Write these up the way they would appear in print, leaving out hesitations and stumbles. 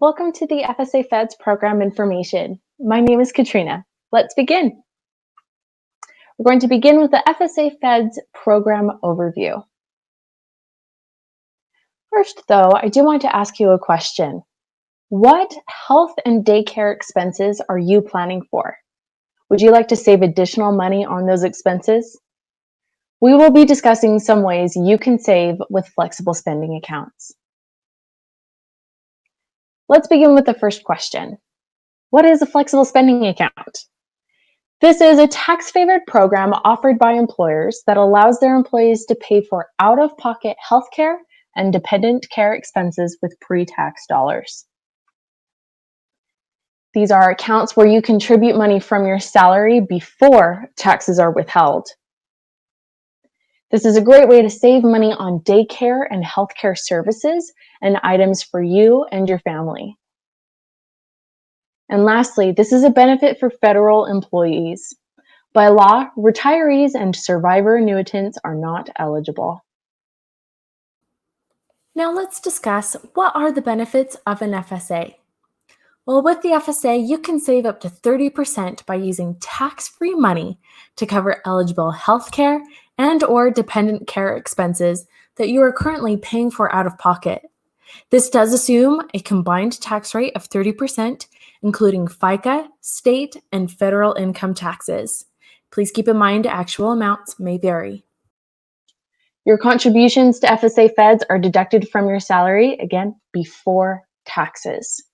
Welcome to the FSAFEDS program information. My name is Katrina. Let's begin. We're going to begin with the FSAFEDS program overview. First, though, I do want to ask you a question. What health and daycare expenses are you planning for? Would you like to save additional money on those expenses? We will be discussing some ways you can save with flexible spending accounts. Let's begin with the first question. What is a flexible spending account? This is a tax-favored program offered by employers that allows their employees to pay for out-of-pocket healthcare and dependent care expenses with pre-tax dollars. These are accounts where you contribute money from your salary before taxes are withheld. This is a great way to save money on daycare and healthcare services and items for you and your family. And lastly, this is a benefit for federal employees. By law, retirees and survivor annuitants are not eligible. Now let's discuss what are the benefits of an FSA. Well, with the FSA, you can save up to 30% by using tax-free money to cover eligible healthcare and/or dependent care expenses that you are currently paying for out of pocket. This does assume a combined tax rate of 30%, including FICA, state, and federal income taxes. Please keep in mind actual amounts may vary. Your contributions to FSAFEDS are deducted from your salary, again, before taxes.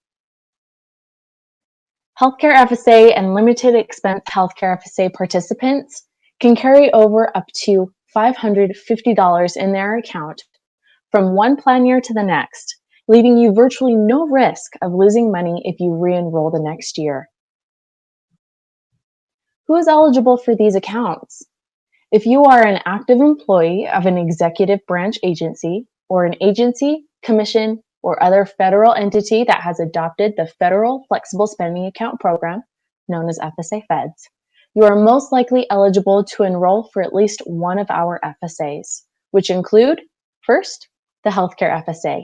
Healthcare FSA and limited expense healthcare FSA participants can carry over up to $550 in their account from one plan year to the next, leaving you virtually no risk of losing money if you re-enroll the next year. Who is eligible for these accounts? If you are an active employee of an executive branch agency or an agency, commission, or other federal entity that has adopted the Federal Flexible Spending Account Program, known as FSAFEDS, you are most likely eligible to enroll for at least one of our FSAs, which include, first, the Healthcare FSA.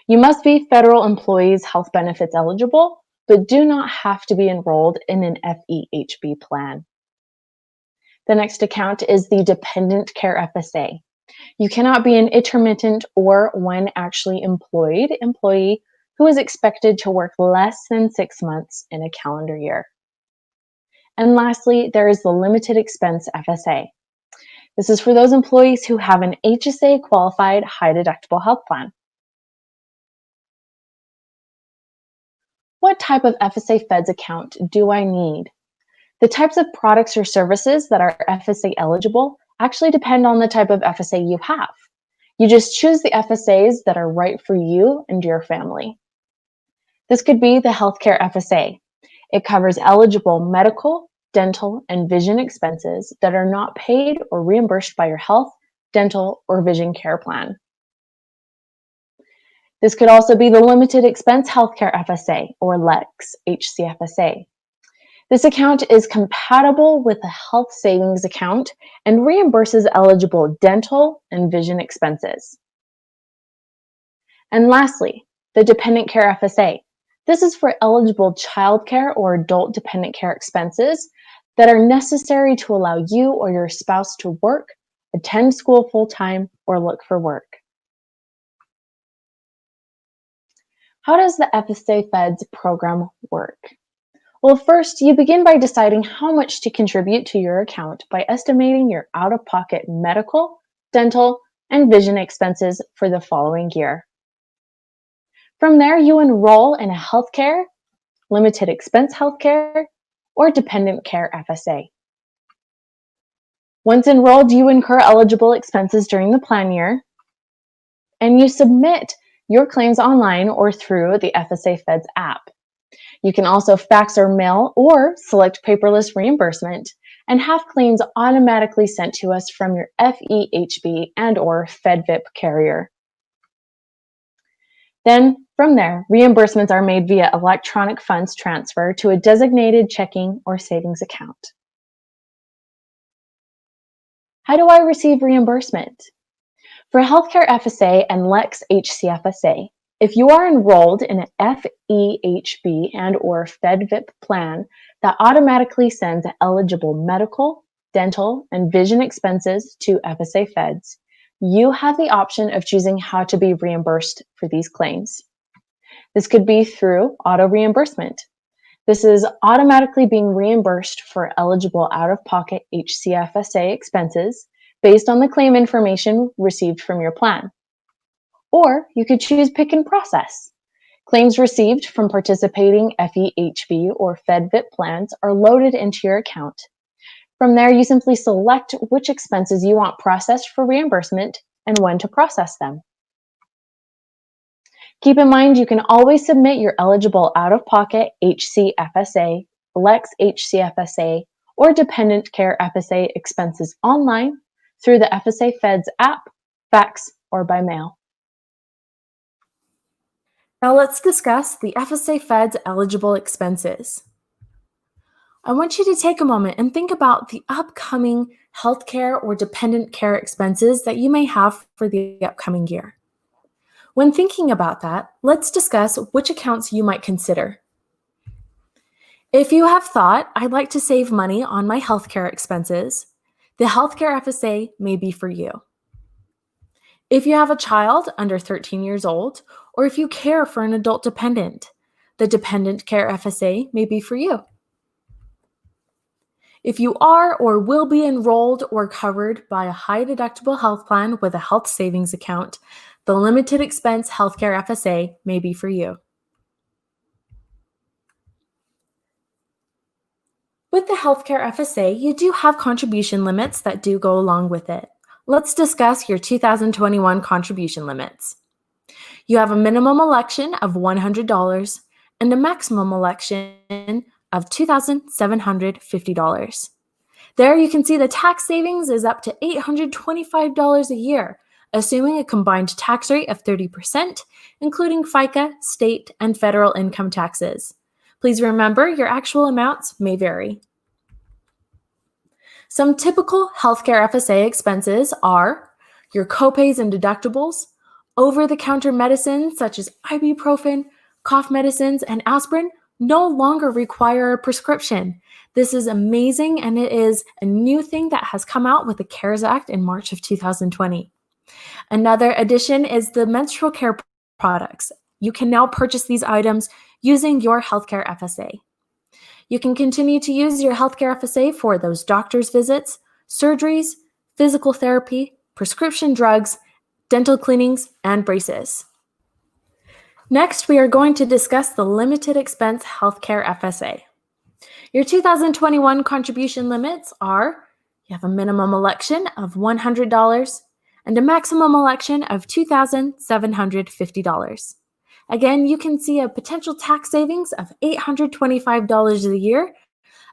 You must be federal employees health benefits eligible, but do not have to be enrolled in an FEHB plan. The next account is the Dependent Care FSA. You cannot be an intermittent or when actually employed employee who is expected to work less than 6 months in a calendar year. And lastly, there is the Limited Expense FSA. This is for those employees who have an HSA qualified high deductible health plan. What type of FSAFEDS account do I need? The types of products or services that are FSA eligible actually depend on the type of FSA you have. You just choose the FSAs that are right for you and your family. This could be the Healthcare FSA. It covers eligible medical, dental, and vision expenses that are not paid or reimbursed by your health, dental, or vision care plan. This could also be the Limited Expense Healthcare FSA, or LEX HCFSA. This account is compatible with a health savings account and reimburses eligible dental and vision expenses. And lastly, the Dependent Care FSA. This is for eligible childcare or adult dependent care expenses that are necessary to allow you or your spouse to work, attend school full-time, or look for work. How does the FSAFEDS program work? Well, first, you begin by deciding how much to contribute to your account by estimating your out-of-pocket medical, dental, and vision expenses for the following year. From there, you enroll in a healthcare, limited expense healthcare, or dependent care FSA. Once enrolled, you incur eligible expenses during the plan year, and you submit your claims online or through the FSAFEDS app. You can also fax or mail or select paperless reimbursement and have claims automatically sent to us from your FEHB and/or FedVIP carrier. Then, from there, reimbursements are made via electronic funds transfer to a designated checking or savings account. How do I receive reimbursement? For Healthcare FSA and LEX HCFSA, If you are enrolled in an FEHB and/or FEDVIP plan that automatically sends eligible medical, dental, and vision expenses to FSAFEDS, you have the option of choosing how to be reimbursed for these claims. This could be through auto reimbursement. This is automatically being reimbursed for eligible out-of-pocket HCFSA expenses based on the claim information received from your plan. Or you could choose pick and process. Claims received from participating FEHB or FEDVIP plans are loaded into your account. From there, you simply select which expenses you want processed for reimbursement and when to process them. Keep in mind, you can always submit your eligible out-of-pocket HCFSA, LEX HCFSA, or dependent care FSA expenses online through the FSAFEDS app, fax, or by mail. Now let's discuss the FSAFEDS eligible expenses. I want you to take a moment and think about the upcoming healthcare or dependent care expenses that you may have for the upcoming year. When thinking about that, let's discuss which accounts you might consider. If you have thought, I'd like to save money on my healthcare expenses, the Healthcare FSA may be for you. If you have a child under 13 years old, or if you care for an adult dependent, the Dependent Care FSA may be for you. If you are or will be enrolled or covered by a high deductible health plan with a health savings account, the Limited Expense Healthcare FSA may be for you. With the Healthcare FSA, you do have contribution limits that do go along with it. Let's discuss your 2021 contribution limits. You have a minimum election of $100 and a maximum election of $2,750. There you can see the tax savings is up to $825 a year, assuming a combined tax rate of 30%, including FICA, state, and federal income taxes. Please remember your actual amounts may vary. Some typical healthcare FSA expenses are your copays and deductibles, over-the-counter medicines such as ibuprofen, cough medicines, and aspirin no longer require a prescription. This is amazing, and it is a new thing that has come out with the CARES Act in March of 2020. Another addition is the menstrual care products. You can now purchase these items using your healthcare FSA. You can continue to use your healthcare FSA for those doctor's visits, surgeries, physical therapy, prescription drugs, dental cleanings, and braces. Next, we are going to discuss the Limited Expense Healthcare FSA. Your 2021 contribution limits are, you have a minimum election of $100 and a maximum election of $2,750. Again, you can see a potential tax savings of $825 a year,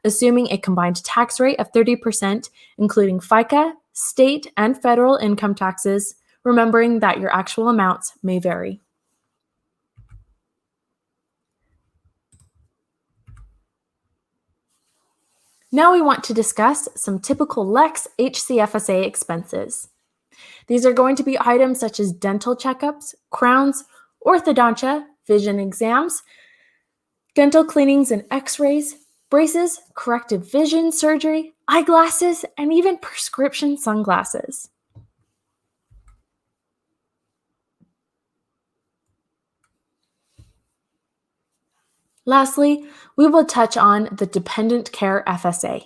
assuming a combined tax rate of 30%, including FICA, state, and federal income taxes, remembering that your actual amounts may vary. Now we want to discuss some typical LEX HCFSA expenses. These are going to be items such as dental checkups, crowns, orthodontia, vision exams, dental cleanings and x-rays, braces, corrective vision surgery, eyeglasses, and even prescription sunglasses. Lastly, we will touch on the Dependent Care FSA.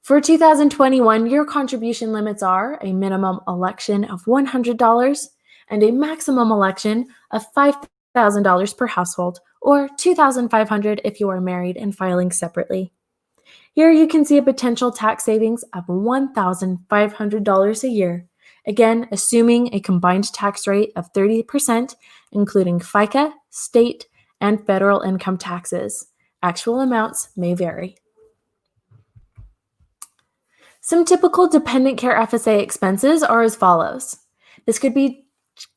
For 2021, your contribution limits are a minimum election of $100 and a maximum election of $5,000 per household, or $2,500 if you are married and filing separately. Here you can see a potential tax savings of $1,500 a year, again assuming a combined tax rate of 30%, including FICA, state, and federal income taxes. Actual amounts may vary. Some typical dependent care FSA expenses are as follows. This could be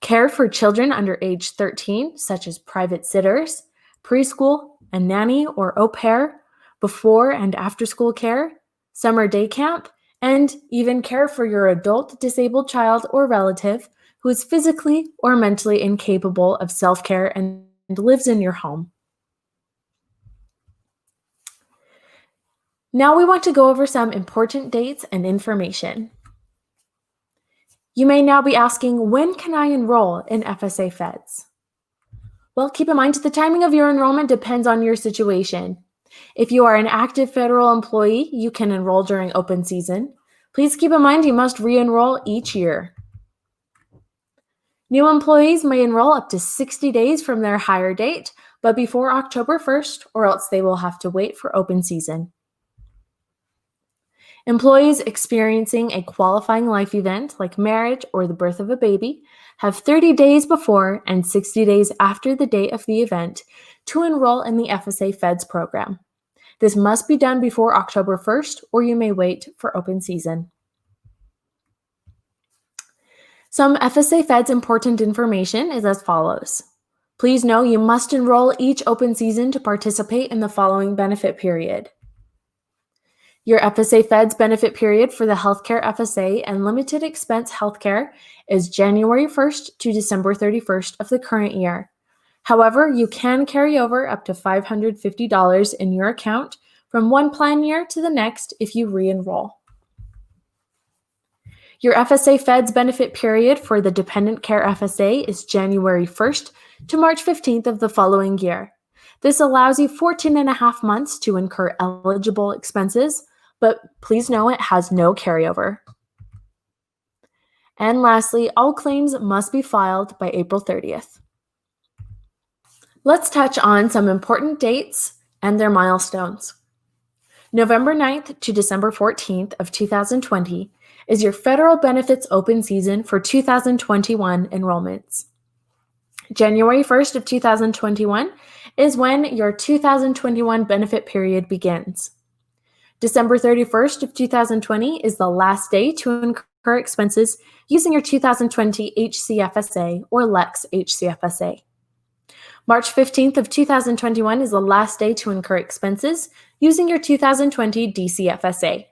care for children under age 13, such as private sitters, preschool, a nanny or au pair, before and after school care, summer day camp, and even care for your adult disabled child or relative who is physically or mentally incapable of self-care and lives in your home. Now we want to go over some important dates and information. You may now be asking, when can I enroll in FSAFEDS? Well, keep in mind the timing of your enrollment depends on your situation. If you are an active federal employee, you can enroll during open season. Please keep in mind you must re-enroll each year. New employees may enroll up to 60 days from their hire date, but before October 1st, or else they will have to wait for open season. Employees experiencing a qualifying life event like marriage or the birth of a baby have 30 days before and 60 days after the date of the event to enroll in the FSAFEDS program. This must be done before October 1st, or you may wait for open season. Some FSAFEDS important information is as follows. Please know you must enroll each open season to participate in the following benefit period. Your FSAFEDS benefit period for the Healthcare FSA and Limited Expense Healthcare is January 1st to December 31st of the current year. However, you can carry over up to $550 in your account from one plan year to the next if you re-enroll. Your FSAFEDS benefit period for the Dependent Care FSA is January 1st to March 15th of the following year. This allows you 14.5 months to incur eligible expenses, but please know it has no carryover. And lastly, all claims must be filed by April 30th. Let's touch on some important dates and their milestones. November 9th to December 14th of 2020 is your federal benefits open season for 2021 enrollments. January 1st of 2021 is when your 2021 benefit period begins. December 31st of 2020 is the last day to incur expenses using your 2020 HCFSA or LEX HCFSA. March 15th of 2021 is the last day to incur expenses using your 2020 DCFSA.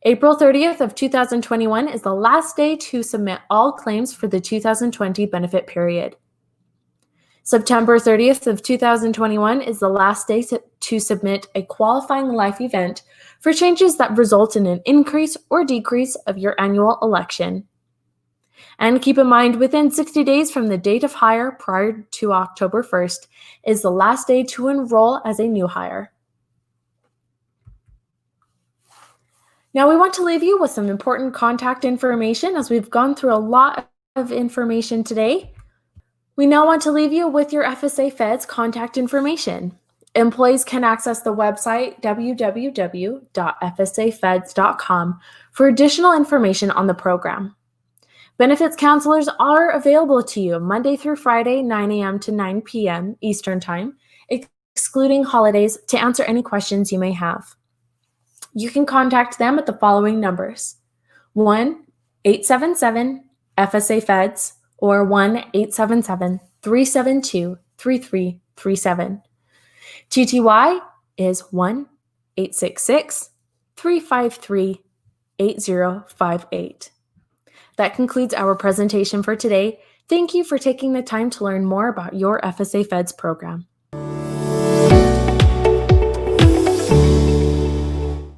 April 30th of 2021 is the last day to submit all claims for the 2020 benefit period. September 30th of 2021 is the last day to submit a qualifying life event for changes that result in an increase or decrease of your annual election. And keep in mind, within 60 days from the date of hire prior to October 1st is the last day to enroll as a new hire. Now we want to leave you with some important contact information as we've gone through a lot of information today. We now want to leave you with your FSAFEDS contact information. Employees can access the website www.fsafeds.com for additional information on the program. Benefits counselors are available to you Monday through Friday, 9 a.m. to 9 p.m. Eastern Time, excluding holidays, to answer any questions you may have. You can contact them at the following numbers: 1-877-FSA-FEDS or 1-877-372-3337. TTY is 1-866-353-8058. That concludes our presentation for today. Thank you for taking the time to learn more about your FSAFEDS program.